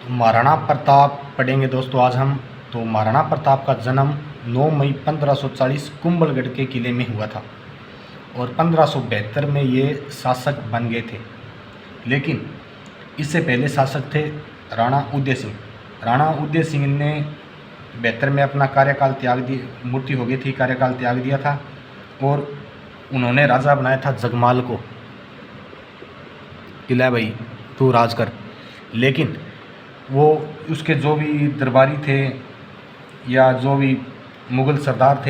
महाराणा प्रताप पढ़ेंगे दोस्तों आज हम। तो महाराणा प्रताप का जन्म 9 मई 1540 कुंभलगढ़ के किले में हुआ था और 1572 में ये शासक बन गए थे। लेकिन इससे पहले शासक थे राणा उदय सिंह। राणा उदय सिंह ने 72 में अपना कार्यकाल त्याग दिया, मृत्यु हो गई थी, कार्यकाल त्याग दिया था और उन्होंने राजा बनाया था जगमाल को, किला भाई तू राज कर। लेकिन वो उसके जो भी दरबारी थे या जो भी मुग़ल सरदार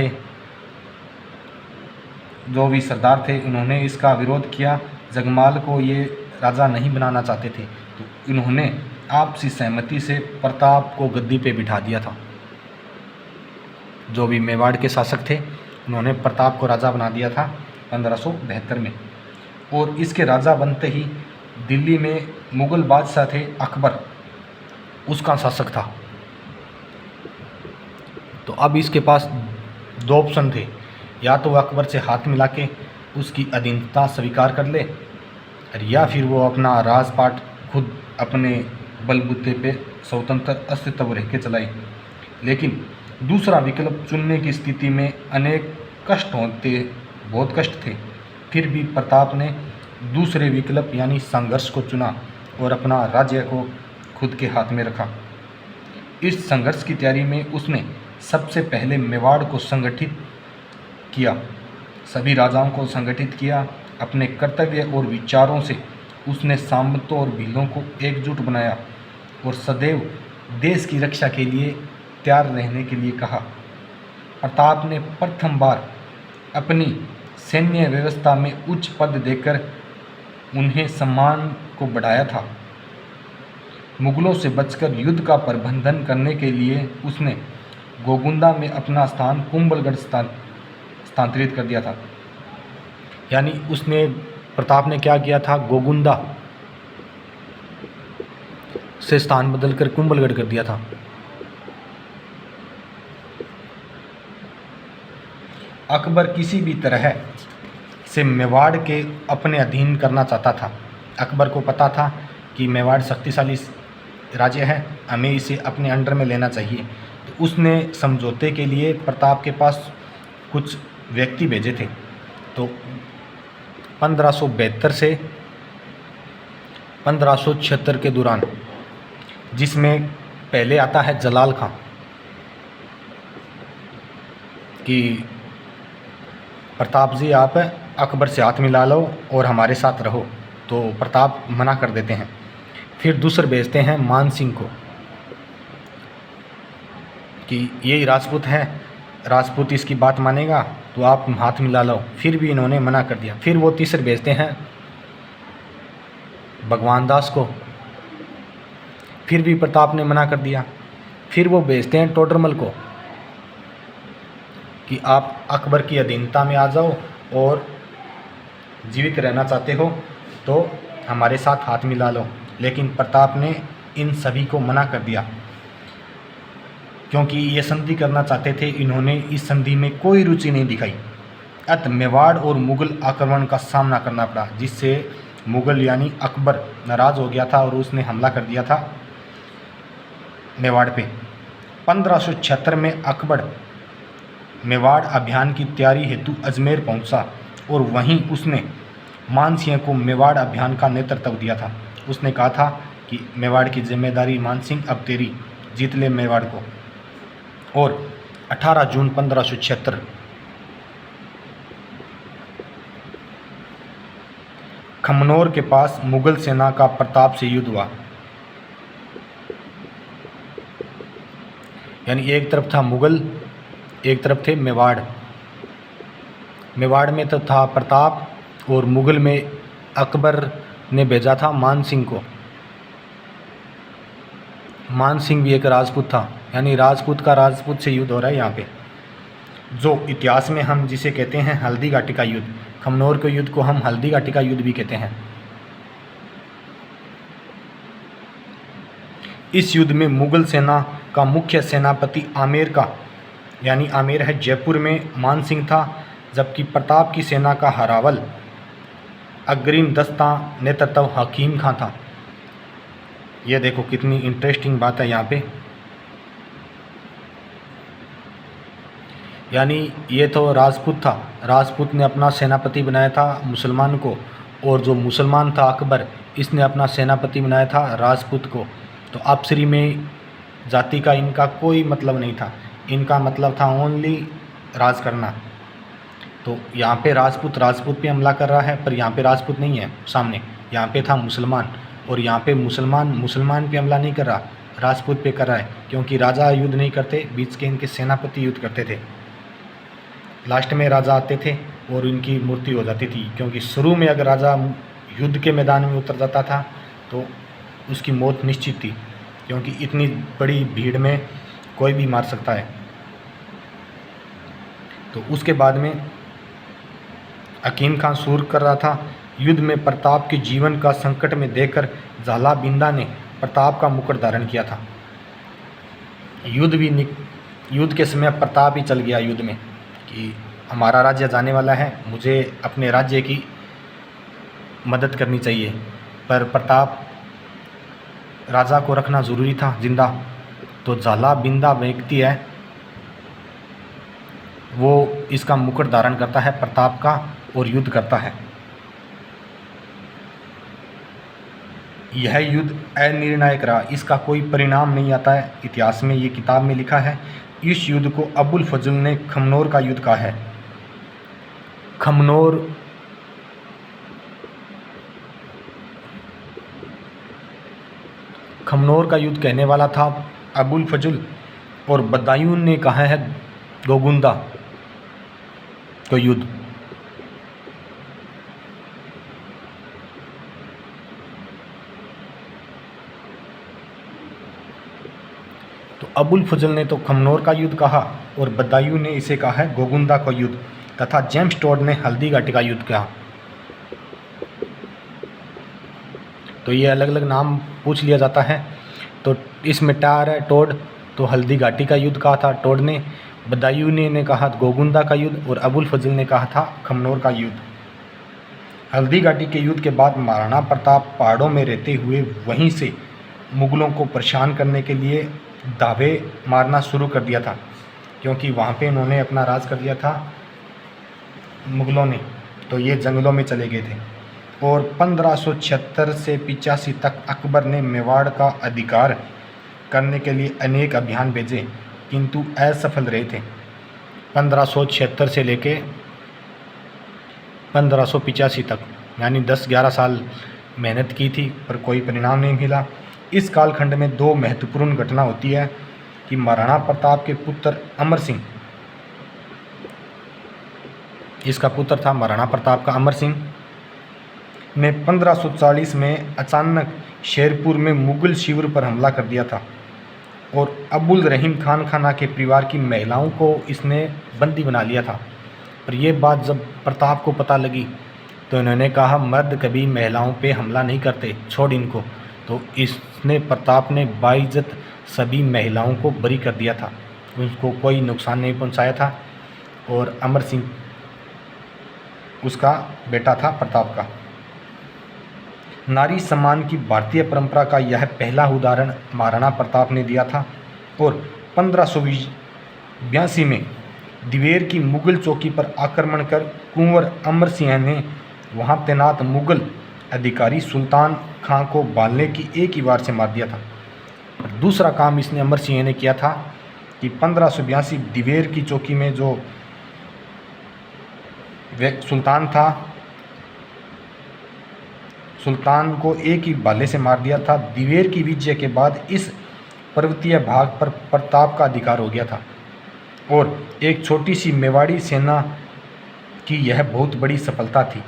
थे, उन्होंने इसका विरोध किया। जगमाल को ये राजा नहीं बनाना चाहते थे, तो इन्होंने आपसी सहमति से प्रताप को गद्दी पे बिठा दिया था। जो भी मेवाड़ के शासक थे उन्होंने प्रताप को राजा बना दिया था 1572 में। और इसके राजा बनते ही दिल्ली में मुग़ल बादशाह थे अकबर, उसका शासक था। तो अब इसके पास दो ऑप्शन थे, या तो वह अकबर से हाथ मिला के उसकी अधीनता स्वीकार कर ले, या फिर वो अपना राजपाट खुद अपने बलबूते पे स्वतंत्र अस्तित्व रह के चलाए। लेकिन दूसरा विकल्प चुनने की स्थिति में अनेक कष्ट होते, बहुत कष्ट थे। फिर भी प्रताप ने दूसरे विकल्प यानी संघर्ष को चुना और अपना राज्य को खुद के हाथ में रखा। इस संघर्ष की तैयारी में उसने सबसे पहले मेवाड़ को संगठित किया, सभी राजाओं को संगठित किया। अपने कर्तव्य और विचारों से उसने सामंतों और भीलों को एकजुट बनाया और सदैव देश की रक्षा के लिए तैयार रहने के लिए कहा। प्रताप ने प्रथम बार अपनी सैन्य व्यवस्था में उच्च पद देकर उन्हें सम्मान को बढ़ाया था। मुगलों से बचकर युद्ध का प्रबंधन करने के लिए उसने गोगुंदा में अपना स्थान कुंभलगढ़ स्थानांतरित कर दिया था। यानी प्रताप ने क्या किया था, गोगुंदा से स्थान बदलकर कुंभलगढ़ कर दिया था। अकबर किसी भी तरह से मेवाड़ के अपने अधीन करना चाहता था। अकबर को पता था कि मेवाड़ शक्तिशाली राज्य है, हमें इसे अपने अंडर में लेना चाहिए। तो उसने समझौते के लिए प्रताप के पास कुछ व्यक्ति भेजे थे। तो 1572 से 1576 के दौरान, जिसमें पहले आता है जलाल खां कि प्रताप जी आप अकबर से हाथ मिला लो और हमारे साथ रहो, तो प्रताप मना कर देते हैं। फिर दूसरे भेजते हैं मान सिंह को कि यही राजपूत है, राजपूत इसकी बात मानेगा तो आप हाथ मिला लो। फिर भी इन्होंने मना कर दिया। फिर वो तीसरे भेजते हैं भगवान दास को, फिर भी प्रताप ने मना कर दिया। फिर वो भेजते हैं टोडरमल को कि आप अकबर की अधीनता में आ जाओ और जीवित रहना चाहते हो तो हमारे साथ हाथ मिला लो। लेकिन प्रताप ने इन सभी को मना कर दिया, क्योंकि ये संधि करना चाहते थे। इन्होंने इस संधि में कोई रुचि नहीं दिखाई। अतः मेवाड़ और मुग़ल आक्रमण का सामना करना पड़ा, जिससे मुग़ल यानी अकबर नाराज़ हो गया था और उसने हमला कर दिया था मेवाड़ पे। 1576 में अकबर मेवाड़ अभियान की तैयारी हेतु अजमेर पहुंचा और वहीं उसने मानसिंह को मेवाड़ अभियान का नेतृत्व दिया था। उसने कहा था कि मेवाड़ की जिम्मेदारी मानसिंह अब तेरी, जीत ले मेवाड़ को। और 18 जून 1576 खमनोर के पास मुग़ल सेना का प्रताप से युद्ध हुआ। यानी एक तरफ था मुग़ल, एक तरफ थे मेवाड़। मेवाड़ में तो था प्रताप और मुग़ल में अकबर ने भेजा था मान सिंह को। मान सिंह भी एक राजपूत था, यानी राजपूत का राजपूत से युद्ध हो रहा है यहाँ पे। जो इतिहास में हम जिसे कहते हैं हल्दी घाटी का युद्ध, खमनोर के युद्ध को हम हल्दी घाटी का युद्ध भी कहते हैं। इस युद्ध में मुग़ल सेना का मुख्य सेनापति आमेर का, यानी आमेर है जयपुर में, मान सिंह था, जबकि प्रताप की सेना का हरावल अग्रिम दस्ता नेतृत्व हकीम खां था। ये देखो कितनी इंटरेस्टिंग बात है यहाँ पे। यानी ये तो राजपूत था, राजपूत ने अपना सेनापति बनाया था मुसलमान को, और जो मुसलमान था अकबर, इसने अपना सेनापति बनाया था राजपूत को। तो आपसरी में जाति का इनका कोई मतलब नहीं था, इनका मतलब था ओनली राज करना। तो यहाँ पे राजपूत पे हमला कर रहा है, पर यहाँ पे राजपूत नहीं है सामने, यहाँ पे था मुसलमान, और यहाँ पे मुसलमान पे हमला नहीं कर रहा, राजपूत पे कर रहा है, क्योंकि राजा युद्ध नहीं करते, बीच के इनके सेनापति युद्ध करते थे। लास्ट में राजा आते थे और इनकी मृत्यु हो जाती थी, क्योंकि शुरू में अगर राजा युद्ध के मैदान में उतर जाता था तो उसकी मौत निश्चित थी, क्योंकि इतनी बड़ी भीड़ में कोई भी मार सकता है। तो उसके बाद में हकीम खान सूर कर रहा था। युद्ध में प्रताप के जीवन का संकट में देखकर झाला बिंदा ने प्रताप का मुकुट धारण किया था। युद्ध के समय प्रताप ही चल गया युद्ध में कि हमारा राज्य जाने वाला है, मुझे अपने राज्य की मदद करनी चाहिए, पर प्रताप राजा को रखना ज़रूरी था जिंदा। तो झाला बिंदा व्यक्ति है, वो इसका मुकुट धारण करता है प्रताप का और युद्ध करता है। यह युद्ध अनिर्णायक रहा, इसका कोई परिणाम नहीं आता है इतिहास में, ये किताब में लिखा है। इस युद्ध को अबुल फजल ने खमनोर का युद्ध कहा है। खमनोर का युद्ध कहने वाला था अबुल फजल, और बदायूं ने कहा है गोगुंदा का युद्ध। तो अबुल फजल ने तो खमनोर का युद्ध कहा और बदायूं ने इसे कहा है गोगुंदा का युद्ध, तथा जेम्स टोड ने हल्दी घाटी का युद्ध कहा। तो ये अलग अलग नाम पूछ लिया जाता है। तो इसमें टार है टोड, तो हल्दी घाटी का युद्ध कहा था टोड ने, बदायूं ने कहा गोगुंदा का युद्ध, और अबुल फजल ने कहा था खमनोर का युद्ध। हल्दी घाटी के युद्ध के बाद महाराणा प्रताप पहाड़ों में रहते हुए वहीं से मुगलों को परेशान करने के लिए दावे मारना शुरू कर दिया था, क्योंकि वहाँ पे इन्होंने अपना राज कर दिया था मुगलों ने। तो ये जंगलों में चले गए थे, और 1576 से 85 तक अकबर ने मेवाड़ का अधिकार करने के लिए अनेक अभियान भेजे, किंतु असफल रहे थे। 1576 से लेके 1585 तक, यानी 10-11 साल मेहनत की थी, पर कोई परिणाम नहीं मिला। इस कालखंड में दो महत्वपूर्ण घटना होती है कि महाराणा प्रताप के पुत्र अमर सिंह, इसका पुत्र था महाराणा प्रताप का अमर सिंह, ने 1540 में अचानक शेरपुर में मुगल शिविर पर हमला कर दिया था, और अबुल रहीम खान खाना के परिवार की महिलाओं को इसने बंदी बना लिया था। पर यह बात जब प्रताप को पता लगी तो इन्होंने कहा मर्द कभी महिलाओं पे हमला नहीं करते, छोड़ इनको। तो इसने प्रताप ने बाइज्जत सभी महिलाओं को बरी कर दिया था, उनको कोई नुकसान नहीं पहुंचाया था। और अमर सिंह उसका बेटा था प्रताप का। नारी सम्मान की भारतीय परंपरा का यह पहला उदाहरण महाराणा प्रताप ने दिया था, और 1582 में दिवेर की मुगल चौकी पर आक्रमण कर कुंवर अमर सिंह ने वहां तैनात मुगल अधिकारी सुल्तान खां को बालने की एक ही वार से मार दिया था। दूसरा काम इसने अमर सिंह ने किया था कि 1582 दिवेर की चौकी में जो सुल्तान था, सुल्तान को एक ही भाले से मार दिया था। दिवेर की विजय के बाद इस पर्वतीय भाग पर प्रताप का अधिकार हो गया था, और एक छोटी सी मेवाड़ी सेना की यह बहुत बड़ी सफलता थी।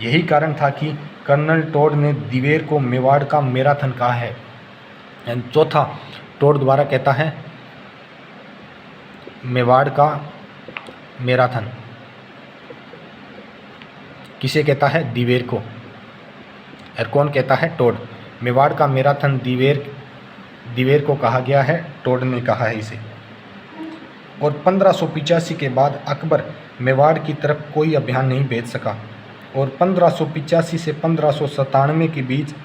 यही कारण था कि कर्नल टोड ने दिवेर को मेवाड़ का मैराथन कहा है। चौथा, टोड द्वारा कहता है मेवाड़ का मैराथन, किसे कहता है? दिवेर को। और कौन कहता है? टोड। मेवाड़ का मैराथन दिवेर को कहा गया है, टोड ने कहा है इसे। और 1585 के बाद अकबर मेवाड़ की तरफ कोई अभियान नहीं भेज सका, और 1585 से 1597 के बीच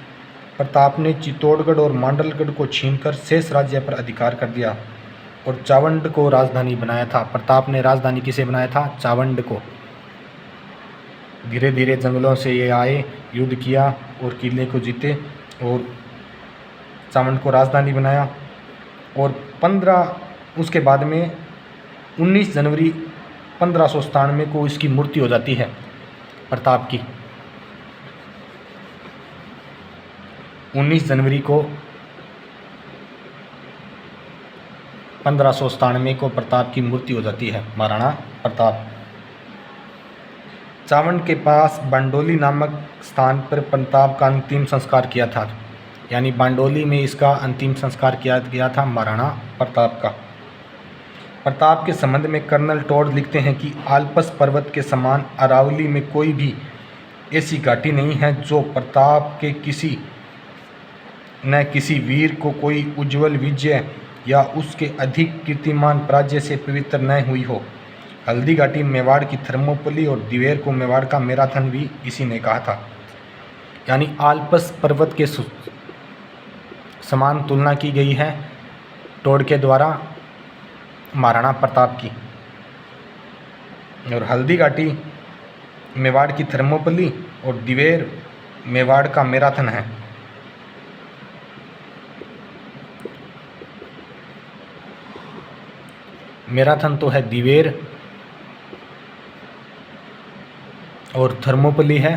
प्रताप ने चित्तौड़गढ़ और मांडलगढ़ को छीनकर शेष राज्य पर अधिकार कर दिया और चावंड को राजधानी बनाया था। प्रताप ने राजधानी किसे बनाया था? चावंड को। धीरे धीरे जंगलों से ये आए, युद्ध किया और किले को जीते और चावंड को राजधानी बनाया। और उसके बाद में 19 जनवरी 1597 को इसकी मृत्यु हो जाती है प्रताप की। 19 जनवरी को 1597 को प्रताप की मृत्यु हो जाती है, महाराणा प्रताप। चावंड के पास बांडोली नामक स्थान पर प्रताप का अंतिम संस्कार किया था, यानी बांडोली में इसका अंतिम संस्कार किया गया था महाराणा प्रताप का। प्रताप के संबंध में कर्नल टॉड लिखते हैं कि आल्पस पर्वत के समान अरावली में कोई भी ऐसी घाटी नहीं है जो प्रताप के किसी वीर को कोई उज्ज्वल विजय या उसके अधिक कीर्तिमान पराजय से पवित्र न हुई हो। हल्दी घाटी मेवाड़ की थर्मोपली और दिवेर को मेवाड़ का मैराथन भी इसी ने कहा था। यानी आल्पस पर्वत के समान तुलना की गई है टॉड के द्वारा महाराणा प्रताप की। और हल्दी घाटी मेवाड़ की थर्मोपली और दिवेर मेवाड़ का मैराथन है। मैराथन तो है दिवेर और थर्मोपली है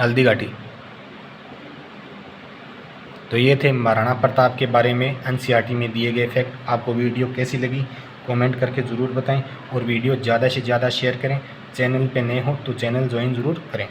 हल्दी घाटी। तो ये थे महाराणा प्रताप के बारे में एनसीईआरटी में दिए गए फैक्ट। आपको वीडियो कैसी लगी कमेंट करके ज़रूर बताएं और वीडियो ज़्यादा से ज़्यादा शेयर करें। चैनल पे नए हो तो चैनल ज्वाइन ज़रूर करें।